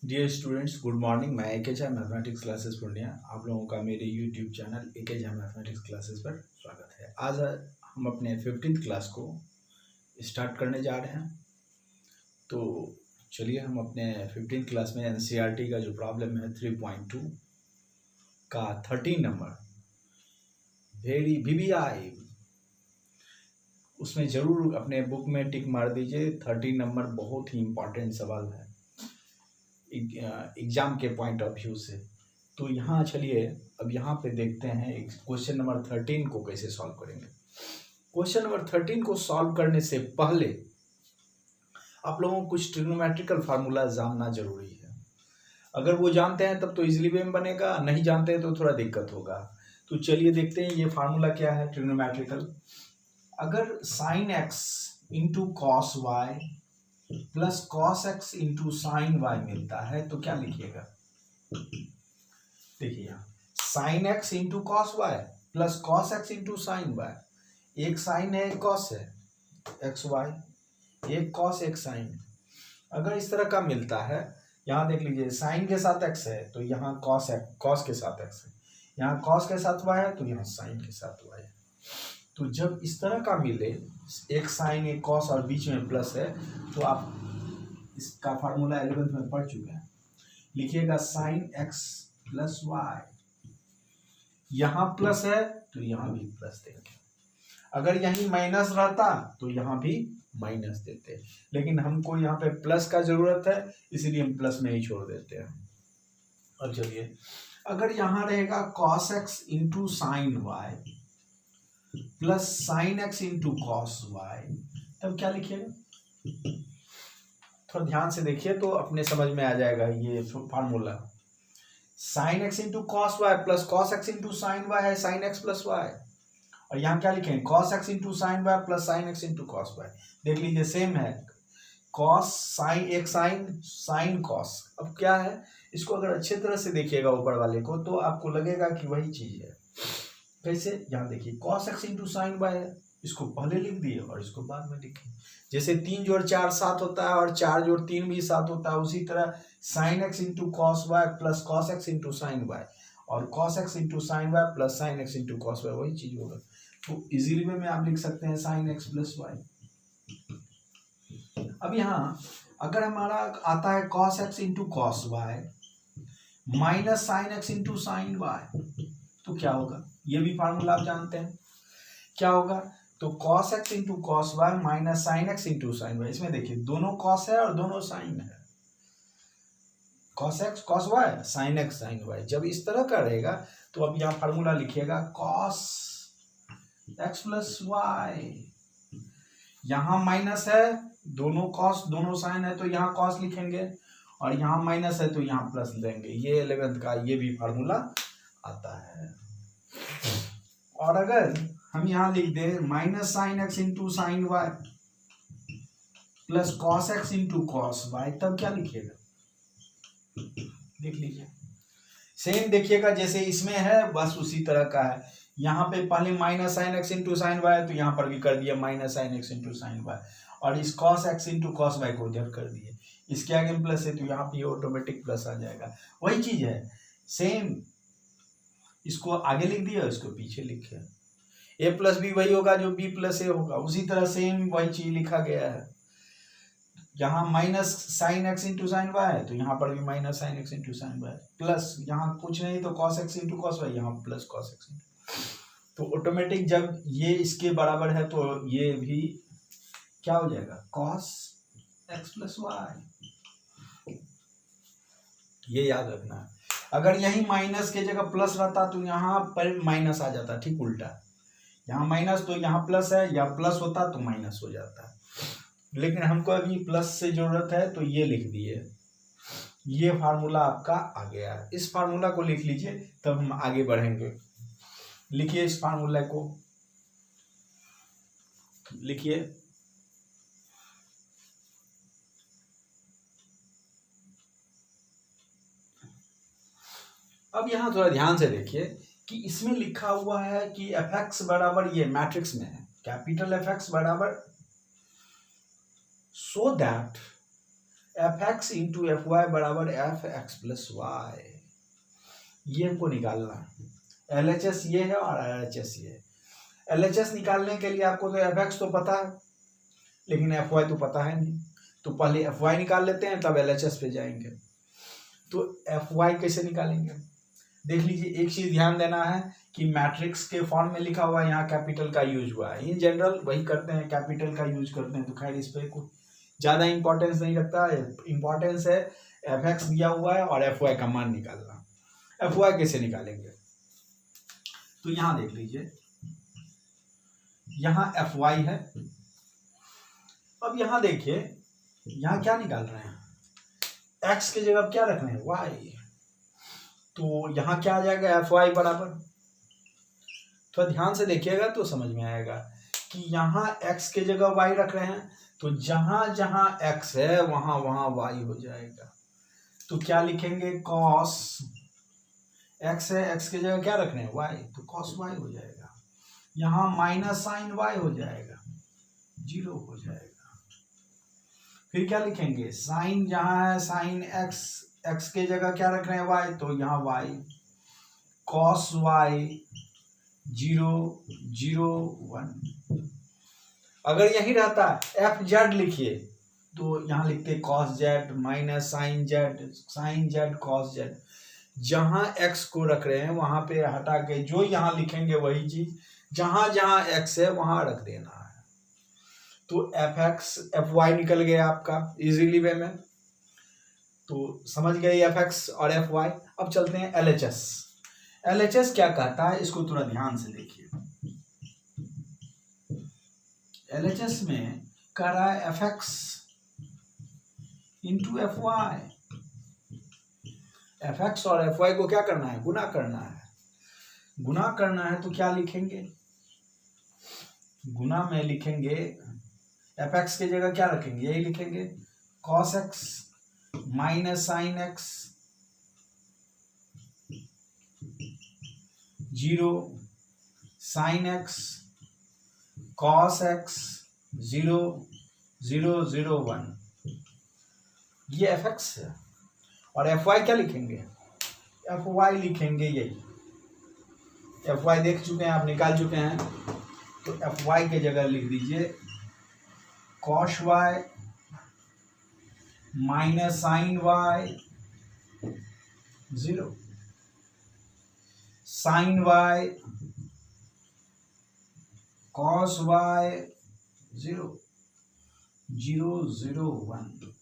Dear students, good morning. मैं AK Jha mathematics classes Purnia. आप लोगों का मेरे YouTube channel AK Jha mathematics classes पर स्वागत है। आज हम अपने 15th क्लास को स्टार्ट करने जा रहे हैं। तो चलिए हम अपने 15th क्लास में एनसीईआरटी का जो प्रॉब्लम है 3.2 का 13 नंबर वेरी वीवीआई, उसमें ज़रूर अपने बुक में टिक मार दीजिए। 13 नंबर बहुत ही इम्पॉर्टेंट सवाल है एग्ज़ाम के पॉइंट ऑफ व्यू से। तो यहाँ चलिए अब यहाँ पे देखते हैं क्वेश्चन नंबर 13 को कैसे सॉल्व करेंगे। क्वेश्चन नंबर 13 को सॉल्व करने से पहले आप लोगों को कुछ ट्रिग्नोमेट्रिकल फार्मूला जानना जरूरी है। अगर वो जानते हैं तब तो इजीली वे में बनेगा, नहीं जानते हैं तो थोड़ा दिक्कत होगा। तो चलिए देखते हैं ये फार्मूला क्या है ट्रिग्नोमेट्रिकल। अगर sine x into cos y plus cos x into sine y मिलता है तो क्या लिखिएगा। देखिए यहाँ sine x into cos y plus cos x into sine y, एक साइन है एक कॉस है एक्स वाई, एक कॉस एक साइन। अगर इस तरह का मिलता है, यहाँ देख लीजिए साइन के साथ एक्स है तो यहाँ कॉस के साथ एक्स है, यहाँ कॉस के साथ वाई है तो यहाँ साइन के साथ वाई है। तो जब इस तरह का मिले, एक साइन एक कॉस और बीच में प्लस है, तो आप इसका फार्मूला 11th में पढ़ चुके हैं। लिखिएगा साइन एक्स प्लस वाई, यहाँ प्लस है तो यहाँ भी प्लस देंगे। अगर यहीं माइनस रहता तो यहाँ भी माइनस देते, लेकिन हमको यहाँ पे प्लस का जरूरत है इसीलिए हम प्लस में ही छोड़ देते हैं। अब चलिए अगर यहाँ रहेगा cos x into sine y plus sine x into cos y, तब क्या लिखिएगा। थोड़ा ध्यान से देखिए तो अपने समझ में आ जाएगा ये फार्मूला। Sine x into cos y plus cos x into sine y है साइन एक्स प्लस वाई, और यहाँ क्या लिखेंगे cos x into sine y plus sine x into cos y. देख लीजिए सेम है, कॉस साइन एक साइन साइन कॉस। अब क्या है, इसको अगर अच्छे तरह से देखिएगा ऊपर वाले को तो आपको लगेगा कि वही चीज है। कैसे, यहाँ देखिए cos x into sine y है, इसको पहले लिख दिए और इसको बाद में लिखे। जैसे 3 जोड़ 4 7 होता है और 4 जोड़ 3 भी 7 होता है, उसी तरह sine x into cos y plus cos x into sine y और cos x into sine y plus sine x into cos y वही चीज होगा। तो इजीली में आप लिख सकते हैं साइन एक्स प्लस वाई। अब यहाँ अगर हमारा आता है cos x into cos y minus sine x into sine y, तो क्या होगा, ये भी फार्मूला आप जानते हैं क्या होगा। तो cos x into cos y minus sine x into sine y, इसमें देखिए दोनों कॉस है और दोनों साइन है, cos x cos y sine x sine y. जब इस तरह का रहेगा तो अब यहाँ फार्मूला लिखिएगा कॉस एक्स प्लस वाई, यहाँ माइनस है, दोनों कॉस दोनों साइन है तो यहाँ कॉस लिखेंगे, और यहाँ माइनस है तो यहाँ प्लस लेंगे। ये 11th का ये भी फार्मूला आता है। और अगर हम यहाँ लिख दें minus sine x into sine y plus cos x into cos y, तब क्या लिखिएगा, देख लीजिए सेम देखिएगा जैसे इसमें है बस उसी तरह का है। यहाँ पे पहले minus sine x into sine y तो यहाँ पर भी कर दिया minus sine x into sine y, और इस cos x into cos y को उधर कर दिए। इसके आगे प्लस है तो यहाँ पे ऑटोमेटिक प्लस आ जाएगा, वही चीज है सेम। इसको आगे लिख दिया इसको पीछे लिखे, ए प्लस बी वही होगा जो बी प्लस ए होगा, उसी तरह सेम वही चीज लिखा गया है। यहाँ minus sine x into sine y है तो यहाँ पर भी minus sine x into sine y, plus यहाँ कुछ नहीं तो cos x into cos y, यहाँ प्लस कॉस एक्स इंटू। तो ऑटोमेटिक जब ये इसके बराबर है तो ये भी क्या हो जाएगा कॉस एक्स प्लस वाई, ये याद रखना है। अगर यही माइनस के जगह प्लस रहता तो यहाँ पर माइनस आ जाता, ठीक उल्टा, यहाँ माइनस तो यहाँ प्लस है, या प्लस होता तो माइनस हो जाता। लेकिन हमको अभी प्लस से जरूरत है तो ये लिख दिए, ये फार्मूला आपका आ गया। इस फार्मूला को लिख लीजिए तब हम आगे बढ़ेंगे। लिखिए इस फार्मूला को, लिखिए अब यहाँ थोड़ा ध्यान से देखिए कि इसमें लिखा हुआ है कि एफ एक्स बराबर, ये मैट्रिक्स में है कैपिटल एफ एक्स बराबर, so that f x into f y बराबर एफ एक्स प्लस वाई, ये हमको निकालना है। एल एच एस ये है और आर एच एस ये है। एल एच एस निकालने के लिए आपको तो एफ एक्स तो पता है, लेकिन एफ वाई तो पता है नहीं, तो पहले एफ वाई निकाल लेते हैं तब एल एच एस पे जाएंगे। तो एफ वाई कैसे निकालेंगे, देख लीजिए। एक चीज ध्यान देना है कि मैट्रिक्स के फॉर्म में लिखा हुआ है, यहाँ कैपिटल का यूज हुआ है। इन जनरल वही करते हैं, कैपिटल का यूज करते हैं, तो खैर इस पर कोई ज़्यादा इंपॉर्टेंस नहीं रखता है। इंपॉर्टेंस है एफ एक्स दिया हुआ है और एफ वाई का मान निकालना। एफ वाई कैसे निकालेंगे, तो यहाँ देख लीजिए, यहाँ एफ वाई है। अब यहाँ देखिए, यहाँ क्या निकाल रहे हैं, एक्स की जगह क्या रख रहे हैं, वाई। तो यहाँ क्या आ जाएगा, एफ वाई बराबर, तो ध्यान से देखिएगा तो समझ में आएगा कि यहाँ x के जगह y रख रहे हैं, तो जहां जहां x है वहां वहां y हो जाएगा। तो क्या लिखेंगे, cos x है, x के जगह क्या रख रहे हैं, y, तो cos y हो जाएगा। यहाँ माइनस साइन y हो जाएगा, 0 हो जाएगा। फिर क्या लिखेंगे, साइन जहां है साइन x, x के जगह क्या रख रहे हैं y, तो यहाँ y, cos y 0 0 1। अगर यही रहता एफ जेड लिखिए, तो यहाँ लिखते cos z minus sine z cos z। जहां x को रख रहे हैं वहां पे हटा के जो यहाँ लिखेंगे वही चीज, जहां जहां x है वहां रख देना है। तो एफ एक्स एफ वाई निकल गया आपका इजीली वे में, तो समझ गए एफ एक्स और एफ वाई। अब चलते हैं L H S. L H S क्या कहता है, इसको थोड़ा ध्यान से देखिए। एल एच एस में कह रहा है f x into f y. F x और एफ वाई को क्या करना है, गुना करना है। गुना करना है तो क्या लिखेंगे, गुना में लिखेंगे एफ एक्स की जगह क्या रखेंगे, यही लिखेंगे cos x minus sine x 0 sine x cos x 0 0 0 1। ये एफ एक्स है। और एफ वाई क्या लिखेंगे, एफ वाई लिखेंगे यही। एफ वाई देख चुके हैं आप, निकाल चुके हैं, तो एफ वाई के जगह लिख दीजिए cos y minus sine y 0 sine y cos y 0 0 0 1।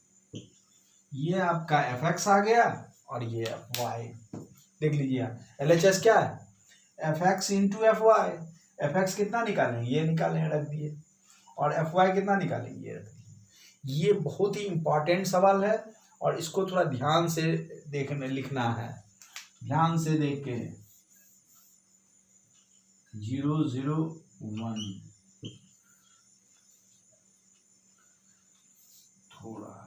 ये आपका एफ एक्स आ गया और ये एफ वाई। देख लीजिए एल एच एस क्या है, f x into f y. F x कितना निकालेंगे, ये निकालें, रख दिए। और एफ वाई कितना निकालेंगे, ये रख दिए। ये बहुत ही इंपॉर्टेंट सवाल है और इसको थोड़ा ध्यान से देखने लिखना है, ध्यान से देख के। 0 0 1 थोड़ा,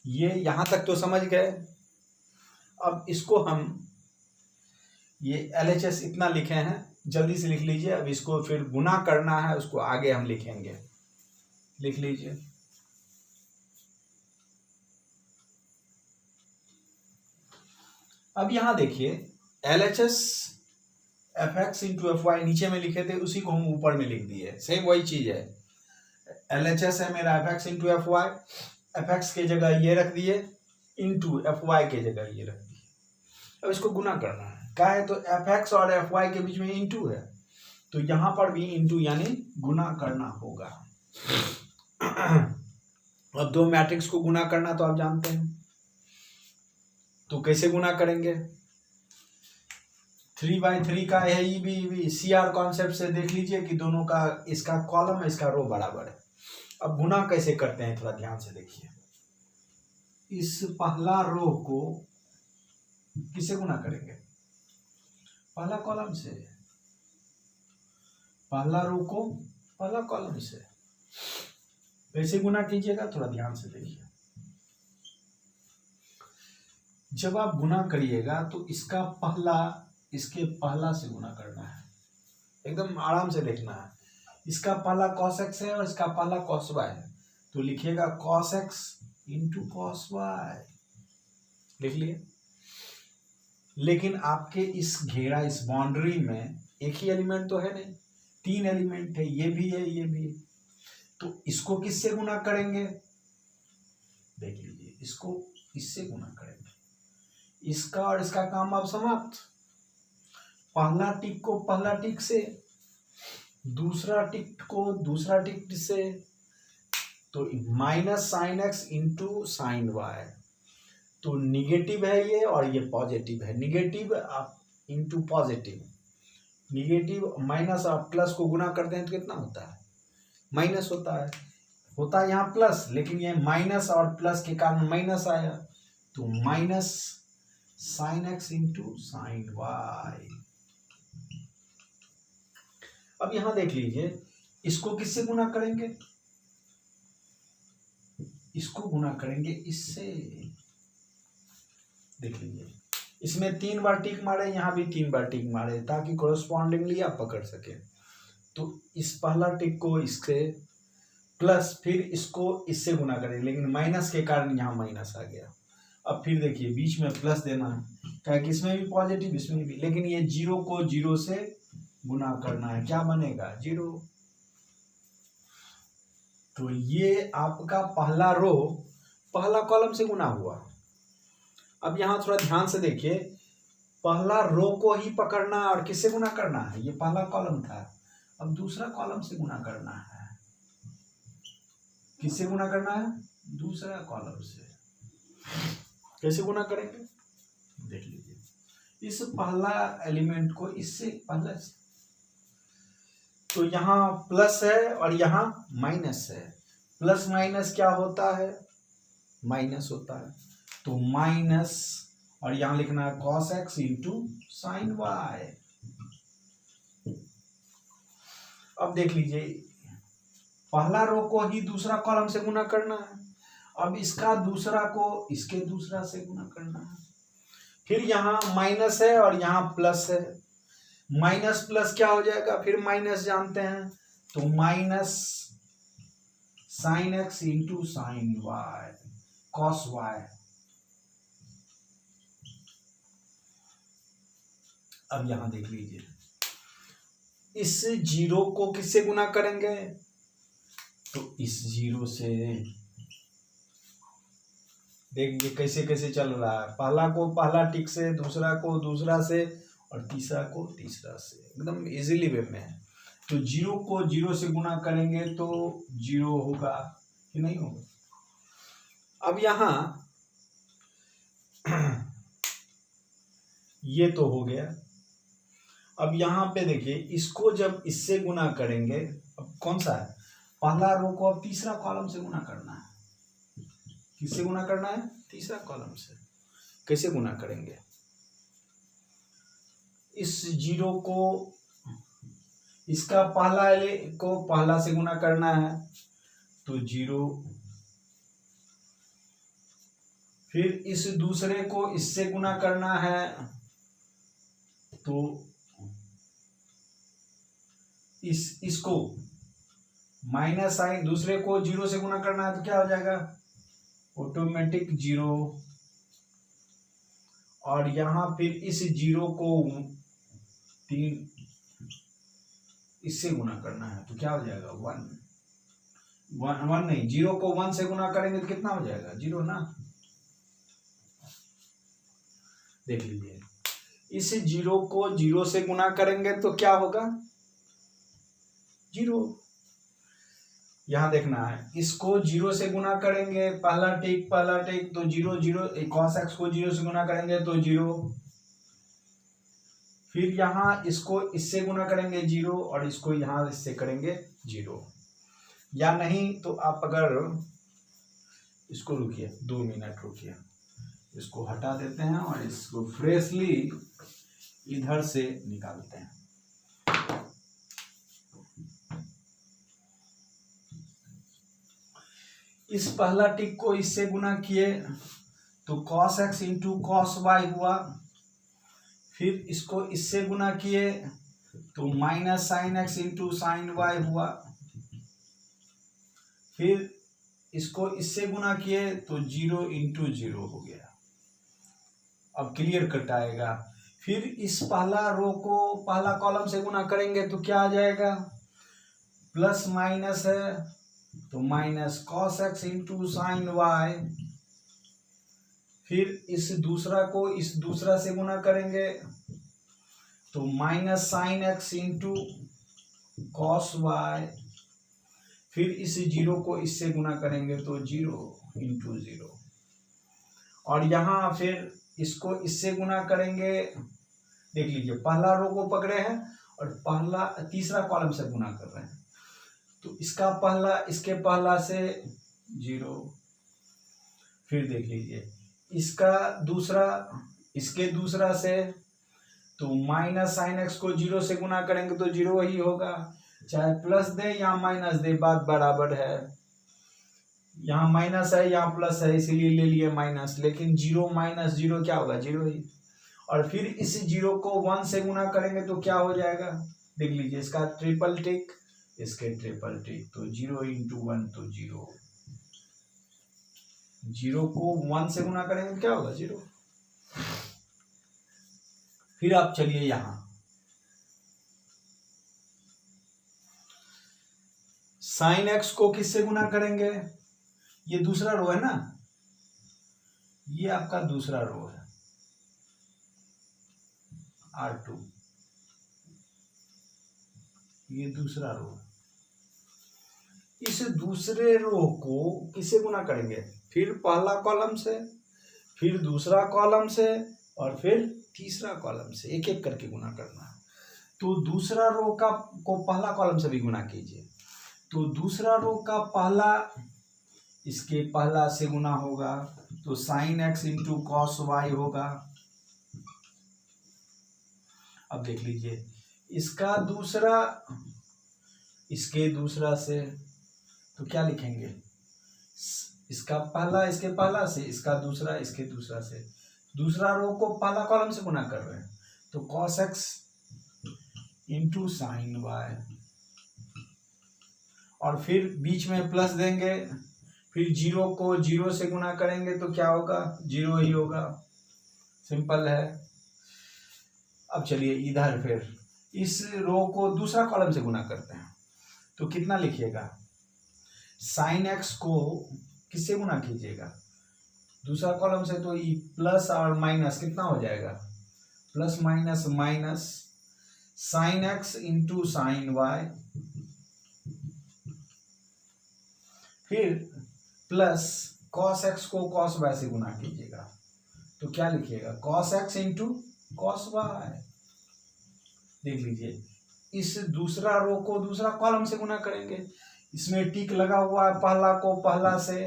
ये यहां तक तो समझ गए। अब इसको हम, ये एल एच एस इतना लिखे हैं, जल्दी से लिख लीजिए। अब इसको फिर गुना करना है, उसको आगे हम लिखेंगे, लिख लीजिए। अब यहां देखिए L H S f x into f y नीचे में लिखे थे, उसी को हम ऊपर में लिख दिए। सेम वही चीज है, एल एच एस है मेरा f x into f y. F x के जगह ये रख दिए, इंटू एफ वाई के जगह ये रख दिए। अब इसको गुना करना है, क्या है, तो एफ एक्स और एफ वाई के बीच में इंटू है, तो यहां पर भी इंटू यानी गुना करना होगा। अब दो मैट्रिक्स को गुना करना तो आप जानते हैं, तो कैसे गुना करेंगे, 3/3 का है E B C R concept से देख लीजिए कि दोनों का, इसका कॉलम है इसका रो बराबर है। अब गुना कैसे करते हैं थोड़ा ध्यान से देखिए। इस पहला रो को किसे गुना करेंगे, पहला कॉलम से, पहला रो को पहला कॉलम से। कैसे गुना कीजिएगा थोड़ा ध्यान से देखिए। जब आप गुना करिएगा तो इसका पहला इसके पहला से गुना करना है, एकदम आराम से देखना है। इसका पहला cos x है और इसका पहला cos y है, तो लिखिएगा cos x into cos y, लिख लिए। लेकिन आपके इस घेरा, इस बाउंड्री में एक ही एलिमेंट तो है नहीं, 3 एलिमेंट है, ये भी है, ये भी है। तो इसको किससे गुना करेंगे? देख लीजिए, इसको इससे गुना करेंगे, इसका और इसका काम अब समाप्त। पहला टिक को पहला टिक से, दूसरा टिक को दूसरा टिक से, तो minus sine x into sine y, तो निगेटिव है ये और ये पॉजिटिव है, negative into positive, negative minus और प्लस को गुना करते हैं तो कितना होता है? माइनस होता है यहाँ प्लस, लेकिन ये माइनस और प्लस के कारण माइनस आया, तो minus sine x into sine y. अब यहां देख लीजिए, इसको किससे गुना करेंगे? इसको गुना करेंगे इससे। देख लीजिए, इसमें 3 बार टिक मारे, यहां भी 3 बार टिक मारे, ताकि कोरस्पॉन्डिंगली आप पकड़ सके। तो इस पहला टिक को इससे प्लस, फिर इसको इससे गुना करें, लेकिन माइनस के कारण यहाँ माइनस आ गया। अब फिर देखिए, बीच में प्लस देना है, क्या कि इसमें भी पॉजिटिव इसमें भी, लेकिन ये 0 को 0 से गुना करना है, क्या बनेगा? 0। तो ये आपका पहला रो पहला कॉलम से गुना हुआ। अब यहाँ थोड़ा ध्यान से देखिए, पहला रो को ही पकड़ना और किससे गुना करना है? ये पहला कॉलम था, अब दूसरा कॉलम से गुना करना है। किससे गुना करना है? दूसरा कॉलम से। कैसे गुना करेंगे? देख लीजिए, इस पहला एलिमेंट को इससे पहले से, तो यहाँ प्लस है और यहाँ माइनस है, प्लस माइनस क्या होता है? माइनस होता है, तो माइनस, और यहाँ लिखना है cos x into sine y. अब देख लीजिए, पहला रो को ही दूसरा कॉलम से गुना करना है, अब इसका दूसरा को इसके दूसरा से गुना करना है। फिर यहाँ माइनस है और यहाँ प्लस है, माइनस प्लस क्या हो जाएगा? फिर माइनस जानते हैं, तो minus sine x into sine y, cos y. अब यहां देख लीजिए, इस 0 को किससे गुना करेंगे? तो इस 0 से। देखिए कैसे कैसे चल रहा है, पहला को पहला टिक से, दूसरा को दूसरा से, और तीसरा को तीसरा से, एकदम इजीली वे में है। तो 0 को 0 से गुना करेंगे तो 0 होगा कि नहीं होगा? अब यहां ये तो हो गया। अब यहाँ पे देखिए, इसको जब इससे गुना करेंगे, अब कौन सा है? पहला रो को अब तीसरा कॉलम से गुना करना है। किससे गुना करना है? तीसरा कॉलम से। कैसे गुना करेंगे? इस 0 को इसका पहला को पहला से गुना करना है, तो 0, फिर इस दूसरे को इससे गुना करना है, तो इसको माइनस साइन, दूसरे को 0 से गुना करना है, तो क्या हो जाएगा? ऑटोमेटिक 0, और यहां फिर इस 0 को 3 इससे गुना करना है, तो क्या हो जाएगा? 1 नहीं, 0 को 1 से गुना करेंगे तो कितना हो जाएगा? 0 ना। देख लीजिए, इस 0 को 0 से गुना करेंगे तो क्या होगा? 0। यहां देखना है, इसको 0 से गुना करेंगे, पहला टिक तो 0 0, cos x को 0 से गुना करेंगे तो 0, फिर यहाँ इसको इससे गुना करेंगे 0, और इसको यहाँ इससे करेंगे 0। या नहीं तो आप अगर इसको रुकिए, 2 मिनट रुकिए, इसको हटा देते हैं और इसको फ्रेशली इधर से निकालते हैं। इस पहला टिक को इससे गुना किए तो cos x into cos y हुआ, फिर इसको इससे गुना किए तो minus sine x into sine y हुआ, फिर इसको इससे गुना किए तो 0 इंटू 0 हो गया। अब क्लियर कट आएगा। फिर इस पहला रो को पहला कॉलम से गुना करेंगे तो क्या आ जाएगा, प्लस माइनस है तो minus cos x into sine y. फिर इस दूसरा को इस दूसरा से गुना करेंगे तो minus sine x into cos y. फिर इस 0 को इससे गुना करेंगे तो 0 इंटू 0। और यहाँ फिर इसको इससे गुना करेंगे, देख लीजिए पहला रो को पकड़े हैं और पहला तीसरा कॉलम से गुना कर रहे हैं, तो इसका पहला इसके पहला से 0। फिर देख लीजिए इसका दूसरा इसके दूसरा से, तो माइनस साइन एक्स को 0 से गुना करेंगे तो 0 ही होगा, चाहे प्लस दे या माइनस दे बात बराबर है। यहाँ माइनस है यहाँ प्लस है इसीलिए ले लिए माइनस, लेकिन 0 माइनस 0 क्या होगा, 0 ही। और फिर इस 0 को 1 से गुना करेंगे तो क्या हो जाएगा, देख लीजिए इसका ट्रिपल टिक इसके ट्रिपल टिक, तो 0 इंटू 1 तो 0। 0 को 1 से गुना करेंगे तो क्या होगा, 0। फिर आप चलिए यहां साइन एक्स को किससे गुना करेंगे, ये दूसरा रो है ना, ये आपका दूसरा रो है R2, ये दूसरा रो है। इस दूसरे रो को किससे गुना करेंगे, फिर पहला कॉलम से, फिर दूसरा कॉलम से, और फिर तीसरा कॉलम से, एक एक करके गुना करना है। तो दूसरा रो का को पहला कॉलम से भी गुना कीजिए, तो दूसरा रो का पहला इसके पहला से गुना होगा तो sine x into cos y होगा। अब देख लीजिए इसका दूसरा इसके दूसरा से, तो क्या लिखेंगे, इसका पहला इसके पहला से, इसका दूसरा इसके दूसरा से। दूसरा रो को पहला कॉलम से गुना कर रहे हैं तो cos x into sine y, और फिर बीच में प्लस देंगे, फिर 0 को 0 से गुना करेंगे तो क्या होगा, 0 ही होगा, सिंपल है। अब चलिए इधर फिर इस रो को दूसरा कॉलम से गुना करते हैं तो कितना लिखिएगा, साइन एक्स को किससे गुना कीजिएगा, दूसरा कॉलम से, तो ये प्लस और माइनस कितना हो जाएगा, plus minus minus sine x into sine y, फिर प्लस कॉस एक्स को कॉस वाई से गुना कीजिएगा तो क्या लिखिएगा, cos x into cos y. देख लीजिए इस दूसरा रो को दूसरा कॉलम से गुना करेंगे, इसमें टिक लगा हुआ है, पहला को पहला से,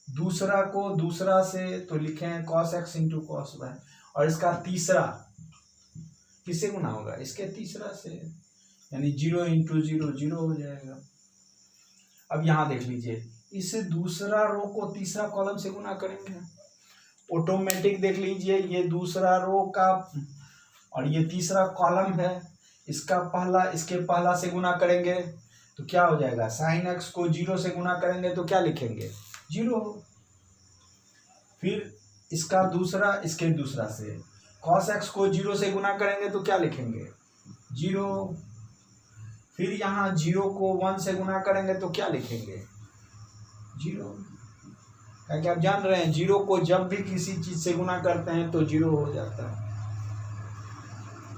दूसरा को दूसरा से, तो लिखें cos x into cos y. और इसका तीसरा किससे गुना होगा, इसके तीसरा से, यानी 0 इंटू 0 0 हो जाएगा। अब यहां देख लीजिए इस दूसरा रो को तीसरा कॉलम से गुना करेंगे, ऑटोमेटिक देख लीजिए ये दूसरा रो का और ये तीसरा कॉलम है, इसका पहला इसके पहला से गुना करेंगे तो क्या हो जाएगा, साइन एक्स को 0 से गुना करेंगे तो क्या लिखेंगे, 0। फिर इसका दूसरा इसके दूसरा से, कॉस एक्स को 0 से गुना करेंगे तो क्या लिखेंगे, 0। फिर यहाँ 0 को 1 से गुना करेंगे तो क्या लिखेंगे, 0। क्या आप जान रहे हैं 0 को जब भी किसी चीज से गुना करते हैं तो 0 हो जाता है।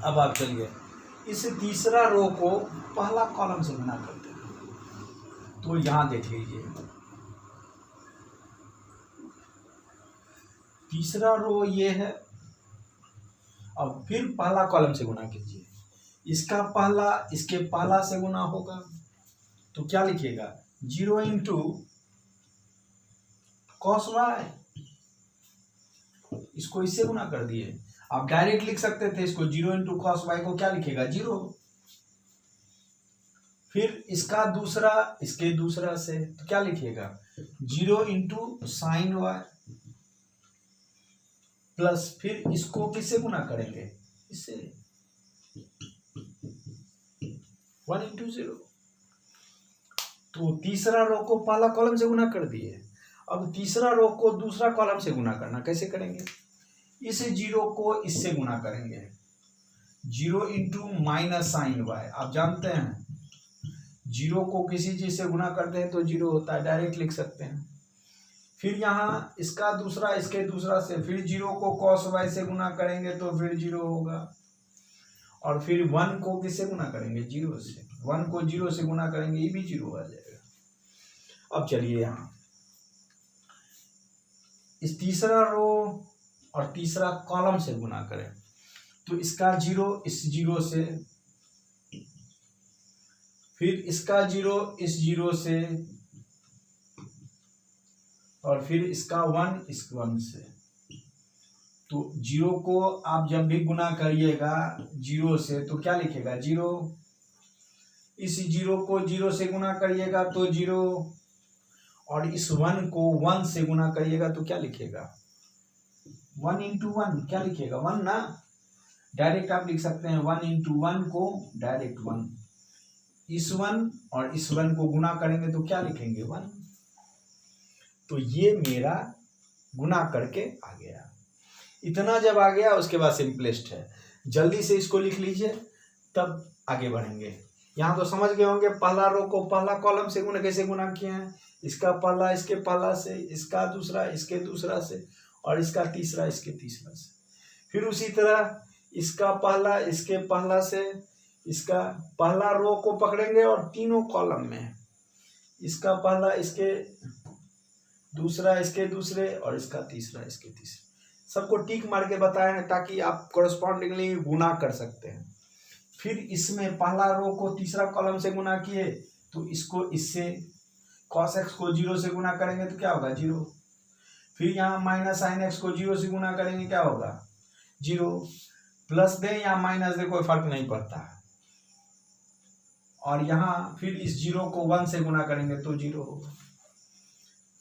अब आप चलिए इस तीसरा रो को पहला कॉलम से गुना करते हैं तो यहां देख लीजिए तीसरा रो ये है, अब फिर पहला कॉलम से गुना कीजिए, इसका पहला इसके पहला से गुना होगा तो क्या लिखिएगा, 0 इंटू कॉस वाई, इसको इससे गुना कर दिए। आप डायरेक्ट लिख सकते थे इसको, 0 इंटू कॉस वाई को क्या लिखेगा, 0। फिर इसका दूसरा इसके दूसरा से, तो क्या लिखिएगा, 0 इंटू साइन वाई, प्लस फिर इसको किससे गुना करेंगे, इससे, 1 इंटू 0। तो तीसरा रो को पहला कॉलम से गुना कर दिए, अब तीसरा रो को दूसरा कॉलम से गुना करना, कैसे करेंगे? इस जीरो को इससे गुना करेंगे, 0 इंटू माइनस साइन वाई। आप जानते हैं जीरो को किसी चीज से गुना करते हैं तो जीरो होता है, डायरेक्ट लिख सकते हैं। फिर यहाँ इसका दूसरा इसके दूसरा से, फिर जीरो को कॉस वाई से गुना करेंगे तो फिर जीरो होगा, और फिर 1 को किससे गुना करेंगे? जीरो से। 1 को जीरो से गुना करेंगे, ये भी जीरो आ जाएगा। अब चलिए यहाँ इस तीसरा रो और तीसरा कॉलम से गुना करें, तो इसका जीरो इस जीरो से, फिर इसका जीरो इस जीरो से, और फिर इसका 1 इस 1 से। तो जीरो को आप जब भी गुना करिएगा जीरो से तो क्या लिखेगा? जीरो। इस जीरो को जीरो से गुना करिएगा तो जीरो, और इस 1 को 1 से गुना करिएगा तो क्या लिखेगा? 1 इंटू 1 क्या लिखेगा? 1 ना, डायरेक्ट आप लिख सकते हैं 1 इंटू 1 को डायरेक्ट 1। इस 1 और इस 1 को गुना करेंगे तो क्या लिखेंगे? 1। तो ये मेरा गुना करके आ गया। इतना जब आ गया उसके बाद सिंपलेस्ट है, जल्दी से इसको लिख लीजिए तब आगे बढ़ेंगे। यहाँ तो समझ गए होंगे पहला रो को पहला कॉलम से गुना कैसे गुना किए हैं, इसका पहला इसके पहला से, इसका दूसरा इसके दूसरा से, और इसका तीसरा इसके तीसरा से। फिर उसी तरह इसका पहला इसके पहला से, इसका पहला रो को पकड़ेंगे और तीनों कॉलम में, इसका पहला इसके दूसरा इसके दूसरे, और इसका तीसरा इसके तीसरे, सबको टिक मार के बताए हैं ताकि आप कोरस्पॉन्डिंगली गुना कर सकते हैं। फिर इसमें पहला रो को तीसरा कॉलम से गुना किए तो इसको इससे, cos x को 0 से गुना करेंगे तो क्या होगा? 0। फिर यहाँ माइनस sin x को 0 से गुना करेंगे क्या होगा? 0। प्लस दे या माइनस दे कोई फर्क नहीं पड़ता है, और यहाँ फिर इस 0 को 1 से गुना करेंगे तो 0 होगा।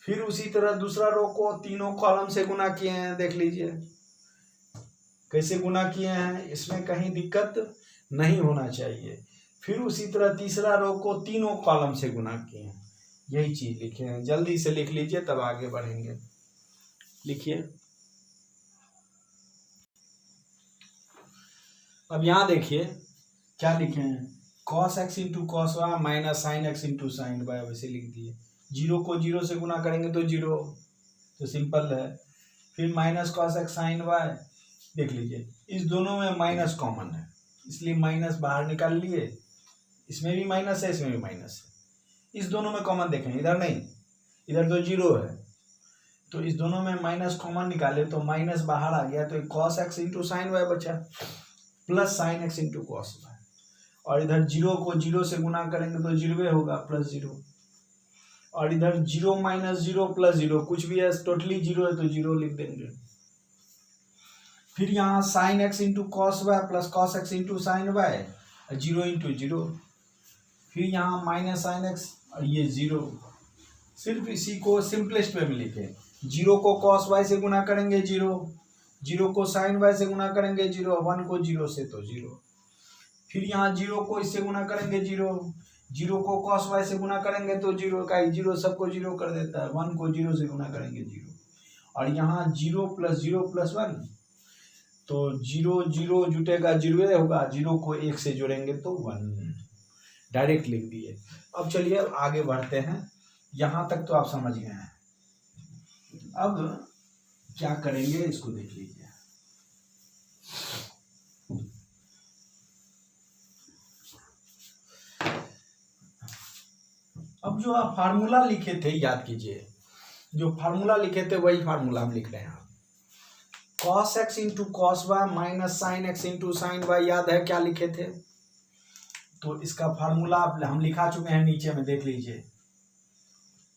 फिर उसी तरह दूसरा रो को तीनों कॉलम से गुना किए हैं, देख लीजिए कैसे गुना किए हैं, इसमें कहीं दिक्कत नहीं होना चाहिए। फिर उसी तरह तीसरा रो को तीनों कॉलम से गुना किए हैं, यही चीज लिखे हैं, जल्दी से लिख लीजिए तब आगे बढ़ेंगे। लिखिए। अब यहाँ देखिए क्या लिखे हैं, cos x into cos y minus sine x into sine y, वैसे लिख दिए। 0 को 0 से गुना करेंगे तो 0, तो सिंपल है। फिर minus cos x sine y, देख लीजिए इस दोनों में माइनस कॉमन है इसलिए माइनस बाहर निकाल लिए, इसमें भी माइनस है इसमें भी माइनस है, इस दोनों में कॉमन देखें, इधर नहीं, इधर तो 0 है, तो इस दोनों में माइनस कॉमन निकाले तो माइनस बाहर आ गया, तो cos x into sine y बचा, plus sine x into cos y, और इधर 0 को 0 से गुना करेंगे तो 0 होगा, प्लस 0, और इधर 0 माइनस 0 प्लस 0, कुछ भी है टोटली 0 है तो 0 लिख देंगे। फिर यहाँ sine x into cos y plus cos x into sine y, 0 into 0, फिर यहाँ माइनस साइन एक्स और ये 0, सिर्फ इसी को सिंपलेस्ट वे में लिखे। 0 को कॉस वाई से गुना करेंगे 0, 0 को साइन वाई से गुना करेंगे 0, 1 को 0 से तो 0, फिर यहाँ 0 को इससे गुना करेंगे 0, 0 को cos y से गुना करेंगे तो 0 का 0 सबको 0 कर देता है, 1 को 0 से गुना करेंगे 0, और यहाँ 0 प्लस 0 प्लस 1, तो 0 0 जुटेगा 0 होगा, 0 को 1 से जोड़ेंगे तो 1, डायरेक्ट लिख दिए। अब चलिए अब आगे बढ़ते हैं, यहाँ तक तो आप समझ गए हैं। अब क्या करेंगे इसको देख लीजिए। अब जो आप फार्मूला लिखे थे याद कीजिए, जो फार्मूला लिखे थे वही फार्मूला हम लिख रहे हैं। cos x into cos y minus sine x into sine y, याद है क्या लिखे थे? तो इसका फार्मूला हम लिखा चुके हैं, नीचे में देख लीजिए,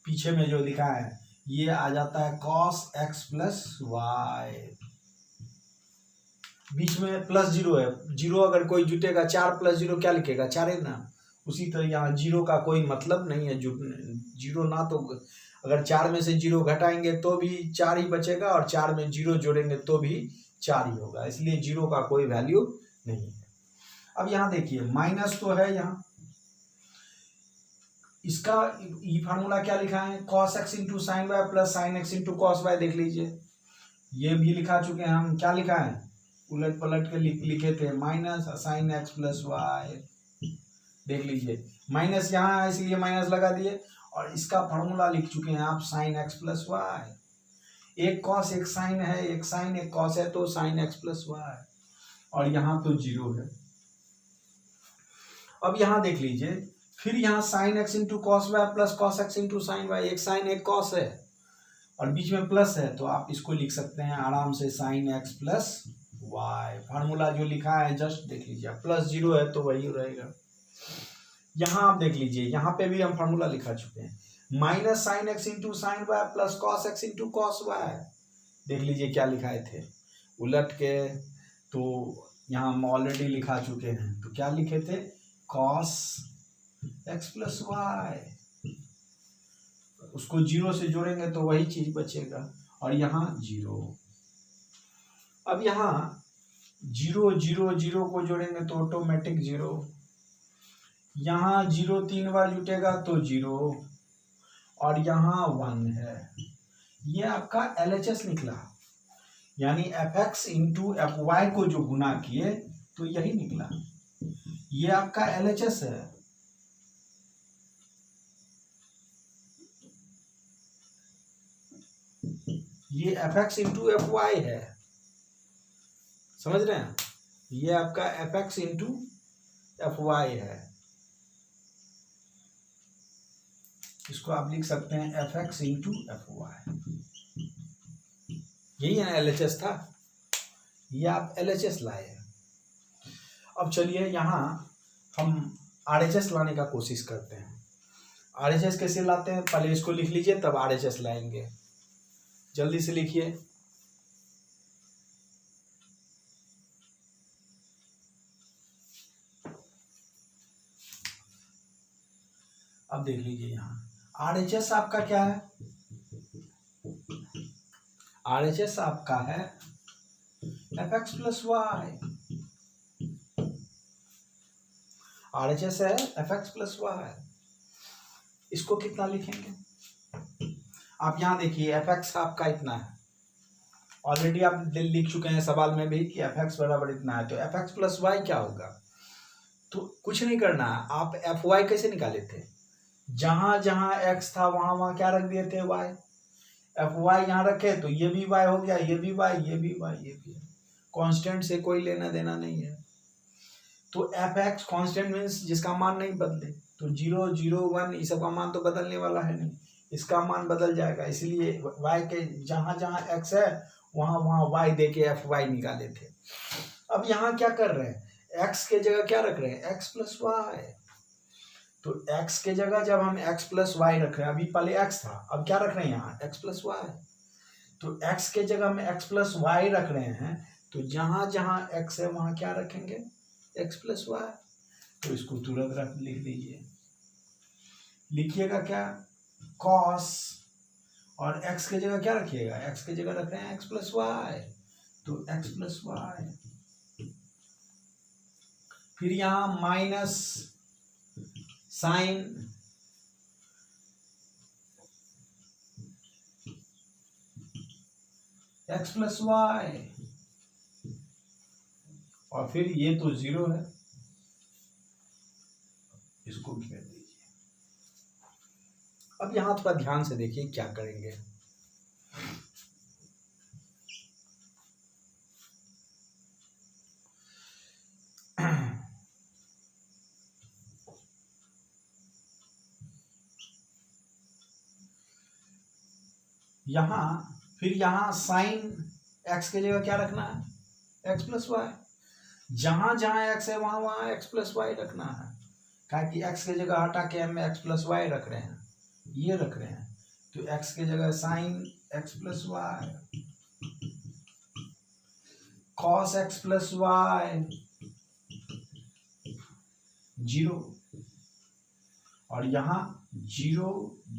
पीछे में जो लिखा है ये आ जाता है cos x प्लस वाई, बीच में प्लस 0 है, 0 अगर कोई जुटेगा 4 प्लस 0 क्या लिखेगा? 4 है ना। उसी तरह यहाँ 0 का कोई मतलब नहीं है, 0 ना, तो अगर 4 में से 0 घटाएंगे तो भी 4 ही बचेगा, और 4 में 0 जोड़ेंगे तो भी 4 ही होगा, इसलिए 0 का कोई वैल्यू नहीं है। अब यहाँ देखिए माइनस तो है, यहाँ इसका ये फार्मूला क्या लिखा है, cos x into sine y plus sine x into cos y. देख लीजिए ये भी लिखा चुके हैं हम, क्या लिखा है, उलट पलट के लिखे थे, minus sine x plus y. देख लीजिए माइनस यहाँ है इसलिए माइनस लगा दिए, और इसका फार्मूला लिख चुके हैं आप, साइन एक्स प्लस वाई। एक कॉस एक साइन है, एक साइन एक कॉस है, तो साइन एक्स प्लस वाई, और यहाँ तो जीरो है। अब यहाँ देख लीजिए, फिर यहाँ sine x into cos y plus cos x into sine y, एक साइन एक कॉस है और बीच में प्लस है, तो आप इसको लिख सकते हैं आराम से sine x plus y. Formula जो लिखा है जस्ट देख लीजिए, प्लस जीरो है तो वही रहेगा। यहाँ आप देख लीजिए, यहाँ पे भी हम फार्मूला लिखा चुके हैं, minus sine x into sine y plus cos x into cos y. देख लीजिए क्या लिखाए थे उलट के, तो यहाँ हम ऑलरेडी लिखा चुके हैं, तो क्या लिखे थे, कॉस एक्स प्लस वाई। उसको जीरो से जोड़ेंगे तो वही चीज बचेगा, और यहाँ जीरो। अब यहाँ जीरो जीरो जीरो को जोड़ेंगे तो ऑटोमेटिक जीरो, यहाँ जीरो 3 बार जुटेगा तो जीरो, और यहाँ 1 है। ये आपका LHS निकला, यानी fx इंटू एफ वाई को जो गुना किए तो यही निकला, ये आपका LHS है। ये fx इंटू एफ वाई है, समझ रहे हैं, ये आपका fx इंटू एफ वाई है। इसको आप लिख सकते हैं fx इंटू एफ वाई, यही है LHS था, ये आप LHS लाए हैं। अब चलिए यहाँ हम RHS लाने का कोशिश करते हैं। RHS कैसे लाते हैं, पहले इसको लिख लीजिए तब RHS लाएंगे। जल्दी से लिखिए, अब देख लीजिए यहाँ RHS आपका क्या है, RHS आपका है fx प्लस वाई, RHS है fx प्लस वाई। इसको कितना लिखेंगे, आप यहाँ देखिए fx आपका इतना है, ऑलरेडी आप लिख चुके हैं सवाल में भी कि fx बराबर इतना है, तो fx प्लस वाई क्या होगा, तो कुछ नहीं करना है, आप fy कैसे निकाले थे, जहां जहां x था वहां वहां क्या रख दिए थे y, fy यहाँ रखे तो ये भी y हो गया, ये भी y, ये भी y, ये भी कांस्टेंट से कोई लेना देना नहीं है। तो fx कांस्टेंट मीन्स जिसका मान नहीं बदले, तो 0 0 1 इस सब का मान तो बदलने वाला है नहीं, इसका मान बदल जाएगा, इसलिए y के जहां जहां x है वहां वहां y दे के fy निकाले थे। अब यहाँ क्या कर रहे हैं, x के जगह क्या रख रहे हैं, x प्लस वाई। तो x के जगह जब हम x प्लस वाई रख रहे हैं, अभी पहले x था, अब क्या रख रहे हैं यहाँ x प्लस वाई, तो x के जगह हम x प्लस वाई रख रहे हैं, तो जहां जहां x है वहां क्या रखेंगे, x प्लस वाई। तो इसको तुरंत रख लिख लीजिए, लिखिएगा क्या, cos, और x के जगह क्या रखिएगा, x के जगह रख रहे हैं x प्लस वाई, तो x प्लस वाई। फिर यहाँ minus sine x plus y, और फिर ये तो जीरो है, इसको घेर दीजिए। अब यहां थोड़ा ध्यान से देखिए क्या करेंगे, यहाँ फिर यहाँ साइन एक्स के जगह क्या रखना है, एक्स प्लस वाई, जहां जहां एक्स है वहां वहां एक्स प्लस वाई रखना है, क्या कि एक्स के जगह हटा के हम एक्स प्लस वाई रख रहे हैं, ये रख रहे हैं, तो एक्स के जगह sine x plus y, cos x plus y, zero, और यहाँ 0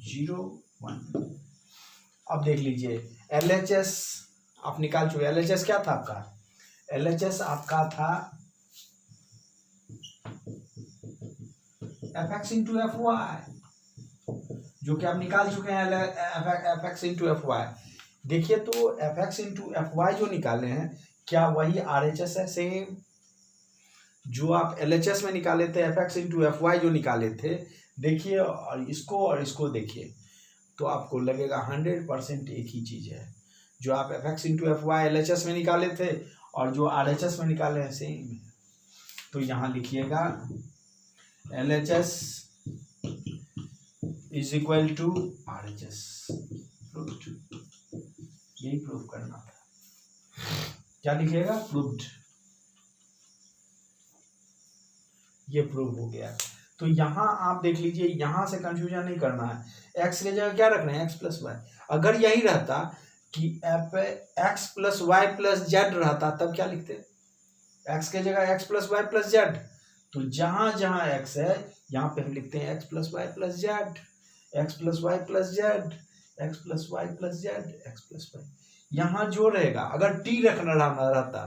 0 1। अब देख लीजिए LHS आप निकाल चुके, LHS क्या था आपका, LHS आपका था fx इंटू एफ वाई, जो कि आप निकाल चुके हैं f x into f y. देखिए तो f x into f y जो निकाले हैं क्या वही आर एच एस है? सेम जो आप एल एच एस में निकाले थे f x into f y जो निकाले थे, देखिए और इसको देखिए तो आपको लगेगा 100% एक ही चीज है। जो आप f x into f y L H S में निकाले थे और जो आर एच एस में निकाले हैं सेम है। तो यहाँ लिखिएगा L H S is equal to R H S. Proved, यही प्रूव करना था। क्या लिखिएगा? प्रूव्ड। ये प्रूव हो गया। तो यहाँ आप देख लीजिए, यहाँ से कंफ्यूजन नहीं करना है। एक्स की जगह क्या रखना है? X plus y. अगर यही रहता कि x plus y plus z रहता तब क्या लिखते? एक्स के जगह x plus y plus z. तो जहां जहां एक्स है यहाँ पे हम लिखते हैं x plus y plus z, x plus y plus z, x plus y plus z, x plus y. यहाँ जो रहेगा, अगर टी रखना रहता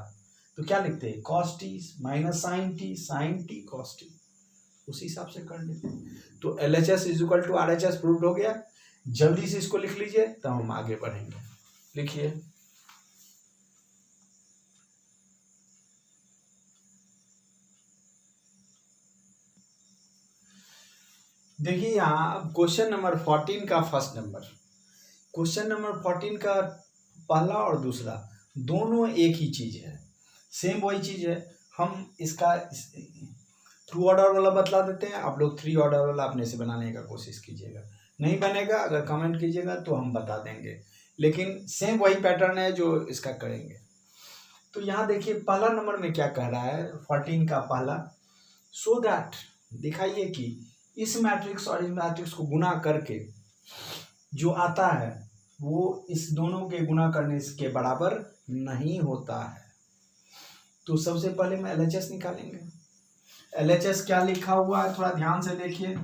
तो क्या लिखते हैं? Cos t minus sine t cos t. उसी हिसाब से कर लेते हैं। तो L H S is equal to R H S proved हो गया। जल्दी से इसको लिख लीजिए तब हम आगे बढ़ेंगे। लिखिए देखिए यहाँ क्वेश्चन नंबर 14 का फर्स्ट नंबर, क्वेश्चन नंबर 14 का पहला और दूसरा दोनों एक ही चीज है, सेम वही चीज है। हम इसका 2 ऑर्डर वाला बतला देते हैं, आप लोग 3 ऑर्डर वाला अपने से बनाने का कोशिश कीजिएगा। नहीं बनेगा अगर कमेंट कीजिएगा तो हम बता देंगे, लेकिन सेम वही पैटर्न है जो इसका करेंगे। तो यहाँ देखिए पहला नंबर में क्या कह रहा है 14 का पहला, सो दैट दिखाइए कि इस मैट्रिक्स और इस मैट्रिक्स को गुना करके जो आता है वो इस दोनों के गुना करने के बराबर नहीं होता है। तो सबसे पहले मैं LHS निकालेंगे। LHS क्या लिखा हुआ है थोड़ा ध्यान से देखिए।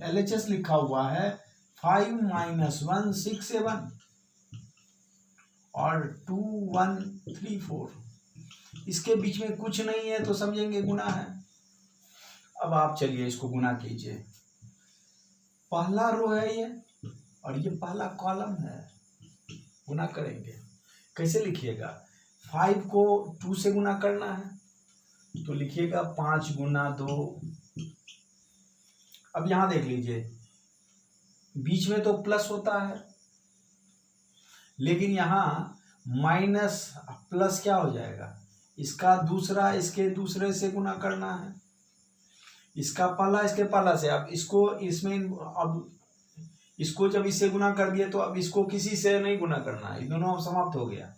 LHS लिखा हुआ है 5 - 1 6 7 और 2 1 3 4। इसके बीच में कुछ नहीं है तो समझेंगे गुना है। अब आप चलिए इसको गुना कीजिए। पहला रो है ये और ये पहला कॉलम है, गुना करेंगे। कैसे लिखिएगा? 5 को 2 से गुना करना है तो लिखिएगा 5 गुना 2। अब यहां देख लीजिए बीच में तो प्लस होता है, लेकिन यहां माइनस प्लस क्या हो जाएगा? इसका दूसरा इसके दूसरे से गुना करना है, इसका पहला इसके पहला से। अब इसको इसमें अब इसको जब इससे गुना कर दिए तो अब इसको किसी से नहीं गुना करना है, ये दोनों अब समाप्त हो गया।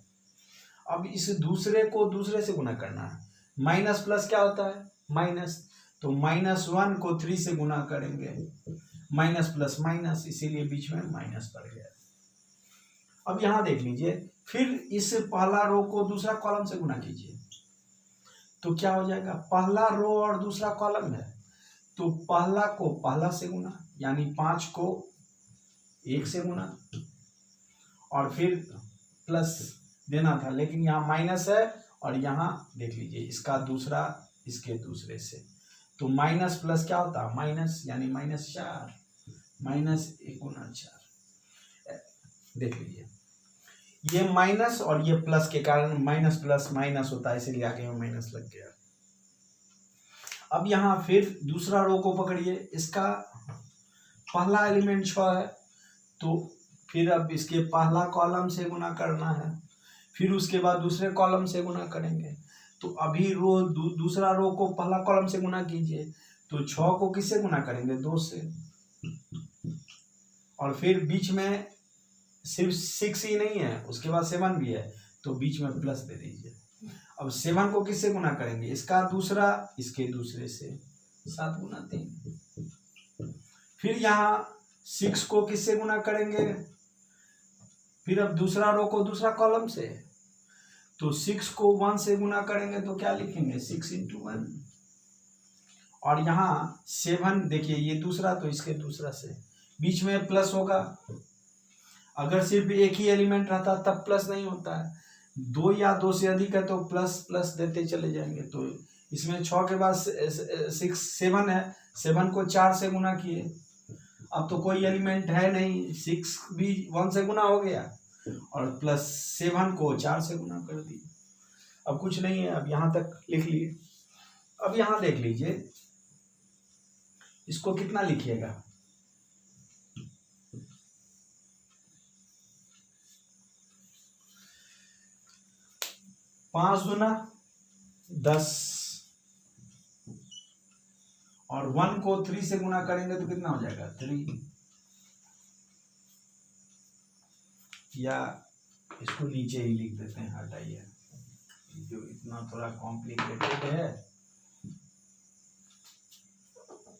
अब इस दूसरे को दूसरे से गुना करना है। माइनस प्लस क्या होता है? माइनस। तो -1 को 3 से गुना करेंगे, माइनस प्लस माइनस, इसीलिए बीच में माइनस पड़ गया। अब यहां देख लीजिए फिर इस पहला रो को दूसरा कॉलम से गुना कीजिए तो क्या हो जाएगा? पहला रो और दूसरा कॉलम है तो पहला को पहला से गुना, यानी 5 को 1 से गुना और फिर प्लस देना था, लेकिन यहाँ माइनस है और यहाँ देख लीजिए इसका दूसरा इसके दूसरे से। तो माइनस प्लस क्या होता है? माइनस, यानी -4 -1 गुना 4। देख लीजिए ये माइनस और ये प्लस के कारण माइनस प्लस माइनस होता है, इसीलिए आगे में माइनस लग गया। अब यहाँ फिर दूसरा रो को पकड़िए, इसका पहला एलिमेंट 6 है तो फिर अब इसके पहला कॉलम से गुना करना है, फिर उसके बाद दूसरे कॉलम से गुना करेंगे। तो अभी रो दूसरा रो को पहला कॉलम से गुना कीजिए तो 6 को किससे गुना करेंगे? 2 से। और फिर बीच में सिर्फ 6 ही नहीं है, उसके बाद 7 भी है तो बीच में प्लस दे दीजिए। अब 7 को किससे गुना करेंगे? इसका दूसरा इसके दूसरे से, 7 गुना 3। फिर यहाँ 6 को किससे गुना करेंगे? फिर अब दूसरा रो को दूसरा कॉलम से, तो 6 को 1 से गुना करेंगे तो क्या लिखेंगे? 6 × 1। और यहाँ 7 देखिए ये दूसरा तो इसके दूसरा से, बीच में प्लस होगा। अगर सिर्फ एक ही एलिमेंट रहता तब प्लस नहीं होता है, 2 या 2 से अधिक है तो प्लस प्लस देते चले जाएंगे। तो इसमें 6 के बाद 7 है, 7 को 4 से गुना किए, अब तो कोई एलिमेंट है नहीं, 6 भी 1 से गुना हो गया और प्लस 7 को 4 से गुना कर दिए। अब कुछ नहीं है, अब यहाँ तक लिख लिए। अब यहाँ देख लीजिए, इसको कितना लिखिएगा, 5 दूना 10 और 1 को 3 से गुना करेंगे तो कितना हो जाएगा 3, या इसको नीचे ही लिख देते हैं, हटाइए, जो इतना थोड़ा कॉम्प्लिकेटेड है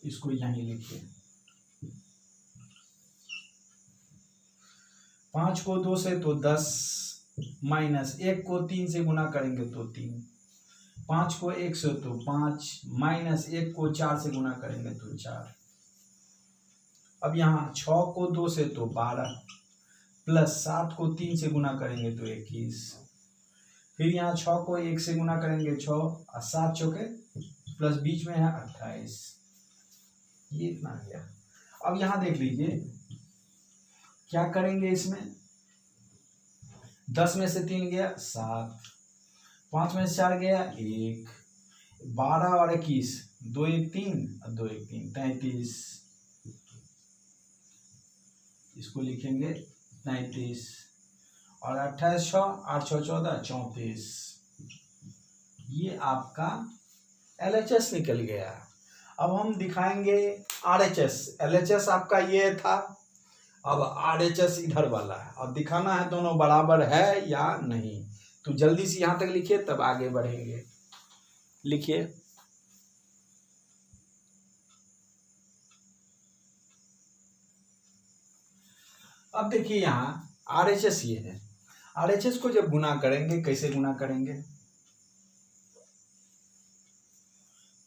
इसको यहीं लिखिए। 5 को 2 से तो 10 माइनस 1 को 3 से गुना करेंगे तो 3, 5 को 1 से तो 5 माइनस 1 को 4 से गुना करेंगे तो 4। अब यहाँ 6 को 2 से तो 12 प्लस 7 को 3 से गुना करेंगे तो 21, फिर यहाँ 6 को 1 से गुना करेंगे 6 और 7 चौके प्लस बीच में है 28, ये इतना आ गया। अब यहाँ देख लीजिए क्या करेंगे, इसमें 10 में से 3 गया 7, 5 में से 4 गया 1, 12 और 21, 2 1 3 और 2 1 3, 33, इसको लिखेंगे 33 और 28 6 8 6 14 34, ये आपका LHS निकल गया। अब हम दिखाएंगे RHS। LHS आपका ये था, अब RHS इधर वाला है, अब दिखाना है दोनों बराबर है या नहीं। तो जल्दी से यहां तक लिखिए तब आगे बढ़ेंगे। लिखिए, अब देखिए यहाँ RHS ये है, RHS को जब गुना करेंगे कैसे गुना करेंगे,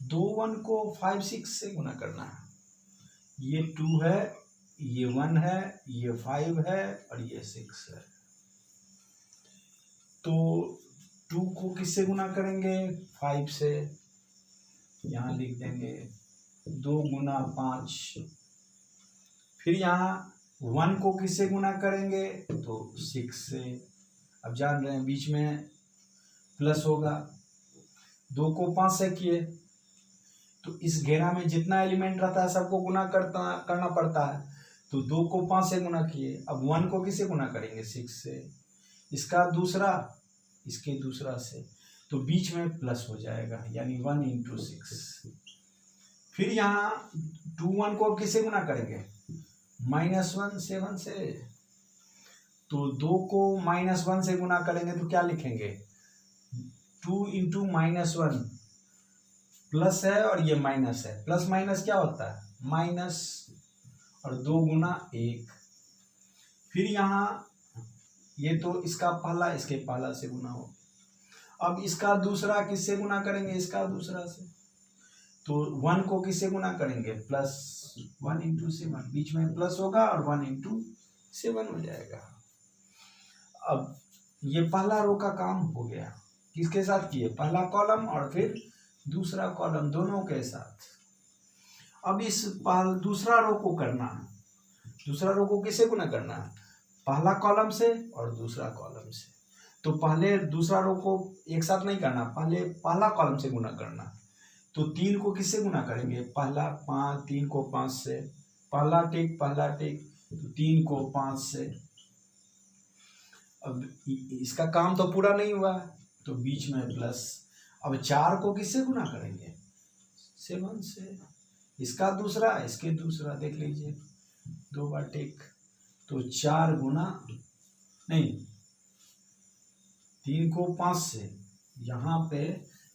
2 1 को 5 6 से गुना करना है, ये 2 है, ये 1 है, ये 5 है और ये 6 है। तो 2 को किससे गुना करेंगे 5 से, यहाँ लिख देंगे 2 गुना 5, फिर यहाँ 1 को किससे गुना करेंगे तो 6 से, अब जान रहे हैं बीच में प्लस होगा, 2 को 5 से किए तो इस घेरा में जितना एलिमेंट रहता है सबको गुना करना पड़ता है, तो 2 को 5 से गुना किए। अब 1 को किससे गुना करेंगे 6 से, इसका दूसरा इसके दूसरा से, तो बीच में प्लस हो जाएगा यानी 1 इंटू 6। फिर यहाँ 2 1 को किससे गुना करेंगे -1 7 से, तो 2 को -1 से गुना करेंगे तो क्या लिखेंगे 2 इंटू -1, प्लस है और ये माइनस है, प्लस माइनस क्या होता है माइनस, और 2 गुना 1, फिर यहाँ ये तो इसका पहला इसके पहला से गुना हो, अब इसका दूसरा किससे गुना करेंगे इसका दूसरा से, तो 1 को किससे गुना करेंगे प्लस 1 इंटू 7, बीच में प्लस होगा और 1 इंटू 7 हो जाएगा। अब ये पहला रो का काम हो गया, किसके साथ किए पहला कॉलम और फिर दूसरा कॉलम दोनों के साथ। अब इस दूसरा रो को करना है, दूसरा रो को किससे गुना करना है पहला कॉलम से और दूसरा कॉलम से, तो पहले दूसरा रो को एक साथ नहीं करना, पहले पहला कॉलम से गुना करना। तो 3 को किससे गुना करेंगे पहला 5, 3 को 5 से, पहला टिक तो 3 को 5 से। अब इसका काम तो पूरा नहीं हुआ तो बीच में प्लस, अब 4 को किससे गुना करेंगे 7 से, इसका दूसरा इसके दूसरा, देख लीजिए 2 बार टिक, तो 4 गुना नहीं 3 को 5 से, यहाँ पे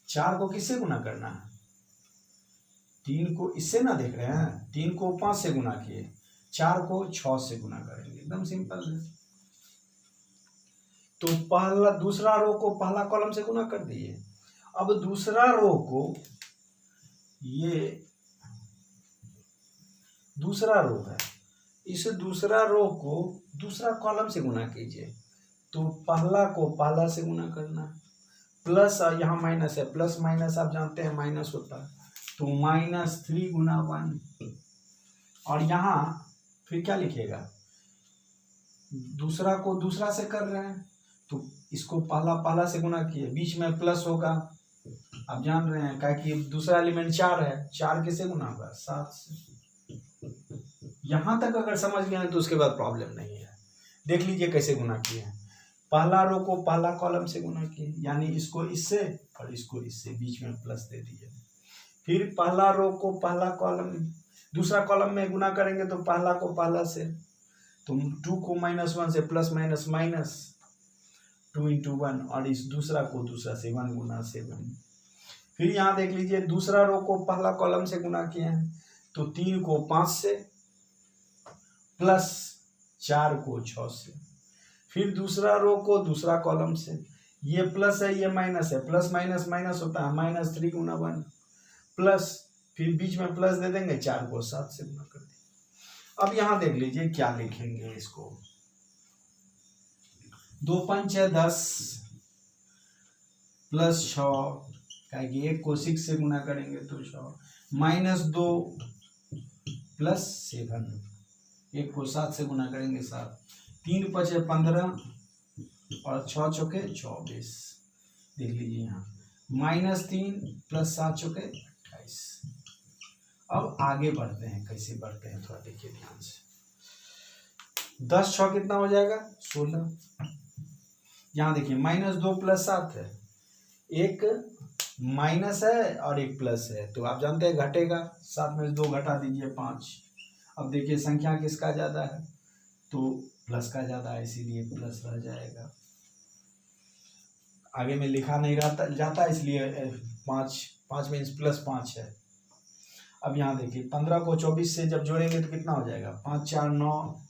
4 को किससे गुना करना है 3 को इससे ना देख रहे हैं, 3 को 5 से गुना किए, 4 को 6 से गुना करेंगे, एकदम सिंपल है। तो पहला दूसरा रो को पहला कॉलम से गुना कर दिए। अब दूसरा रो को, ये दूसरा रो है, इस दूसरा रो को दूसरा कॉलम से गुना कीजिए, तो पहला को पहला से गुना करना, प्लस यहाँ माइनस है, प्लस माइनस आप जानते हैं माइनस होता है, तो -3 गुना 1, और यहाँ फिर क्या लिखेगा, दूसरा को दूसरा से कर रहे हैं तो इसको पहला से गुना किए, बीच में प्लस होगा, आप जान रहे हैं क्या कि दूसरा एलिमेंट 4 है, 4 किससे गुना होगा, 7 से। यहां तक अगर समझ गए हैं तो उसके बाद प्रॉब्लम नहीं है। देख लीजिए कैसे गुना किए हैं, पहला रो को पहला कॉलम से गुना किए, यानी इसको इससे और इसको इससे, बीच में प्लस दे दिए। फिर पहला रो को पहला कॉलम, दूसरा कॉलम में गुना करेंगे तो पहला को पहला से, तो 2 को -1 से प्लस माइनस माइनस 2 × 1, और इस दूसरा को दूसरा से 1 गुना 7। फिर यहाँ देख लीजिए, दूसरा रो को पहला कॉलम से गुना किए हैं तो 3 को 5 से प्लस 4 को 6 से। फिर दूसरा रो को दूसरा कॉलम से, ये प्लस है ये माइनस है, प्लस माइनस माइनस होता है, -3 गुना 1 प्लस, फिर बीच में प्लस दे देंगे, 4 को 7 से गुना कर दिया। अब यहाँ देख लीजिए क्या लिखेंगे इसको, 2 × 5 = 10 प्लस 6, कि 1 को 6 से गुना करेंगे तो 6, -2 प्लस 7, 1 को 7 से गुना करेंगे 7, 3 × 5 = 15 और 6 × 4 = 24। देख लीजिए यहाँ -3 प्लस 7 × 4 = 28। अब आगे बढ़ते हैं, कैसे बढ़ते हैं थोड़ा देखिए ध्यान से। 10 × 6 कितना हो जाएगा, 16। यहाँ देखिए -2 प्लस 7 है, एक माइनस है और एक प्लस है, तो आप जानते हैं घटेगा, 7 में से 2 घटा दीजिए 5। अब देखिए संख्या किसका ज़्यादा है, तो प्लस का ज़्यादा है, इसीलिए प्लस रह जाएगा। आगे में लिखा नहीं रहता जाता, इसलिए 5 में प्लस 5 है। अब यहाँ देखिए 15 को 24 से जब जोड़ेंगे तो कितना हो जाएगा, 5 × 4 = 9,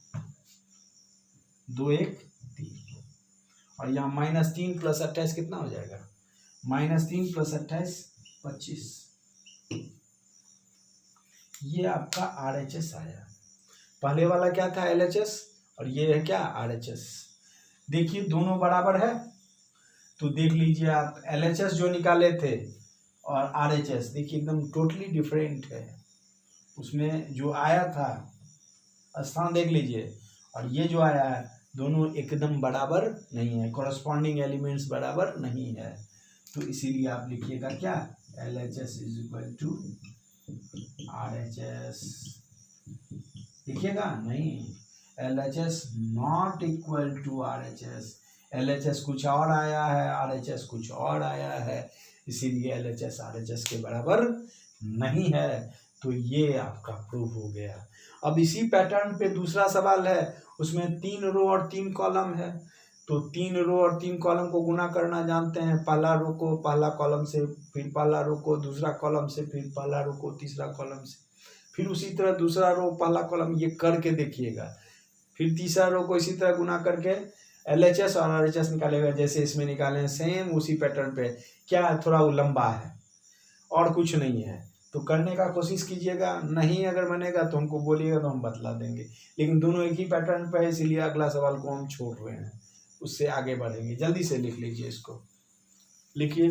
2 × 1 = 3, और यहाँ -3 प्लस 28 कितना हो जाएगा, -3 प्लस 28 = 25। ये आपका RHS आया। पहले वाला क्या था, LHS, और ये है क्या, RHS। देखिए दोनों बराबर है, तो देख लीजिए आप LHS जो निकाले थे और RHS देखिए एकदम टोटली डिफरेंट है। उसमें जो आया था स्थान देख लीजिए, और ये जो आया है दोनों एकदम बराबर नहीं है, कॉरस्पॉन्डिंग एलिमेंट्स बराबर नहीं है, तो इसीलिए आप लिखिएगा क्या, LHS = RHS। लिखिएगा नहीं, LHS not equal to RHS। LHS कुछ और आया है, RHS कुछ और आया है, इसीलिए LHS RHS के बराबर नहीं है। तो ये आपका प्रूफ हो गया। अब इसी पैटर्न पे दूसरा सवाल है, उसमें 3 रो और 3 कॉलम है, तो 3 रो और 3 कॉलम को गुना करना जानते हैं, पहला रो को पहला कॉलम से, फिर पहला रो को दूसरा कॉलम से, फिर पहला रो को तीसरा कॉलम से, फिर उसी तरह दूसरा रो पहला कॉलम, ये करके देखिएगा। फिर तीसरा रो को इसी तरह गुना करके LHS और RHS निकालेगा, जैसे इसमें निकाले हैं, सेम उसी पैटर्न पे। क्या है, थोड़ा वो लंबा है और कुछ नहीं है, तो करने का कोशिश कीजिएगा। नहीं अगर बनेगा तो हमको बोलिएगा, तो हम बतला देंगे, लेकिन दोनों एक ही पैटर्न पे है, इसीलिए अगला सवाल को हम छोड़ रहे हैं, उससे आगे बढ़ेंगे। जल्दी से लिख लीजिए इसको, लिखिए।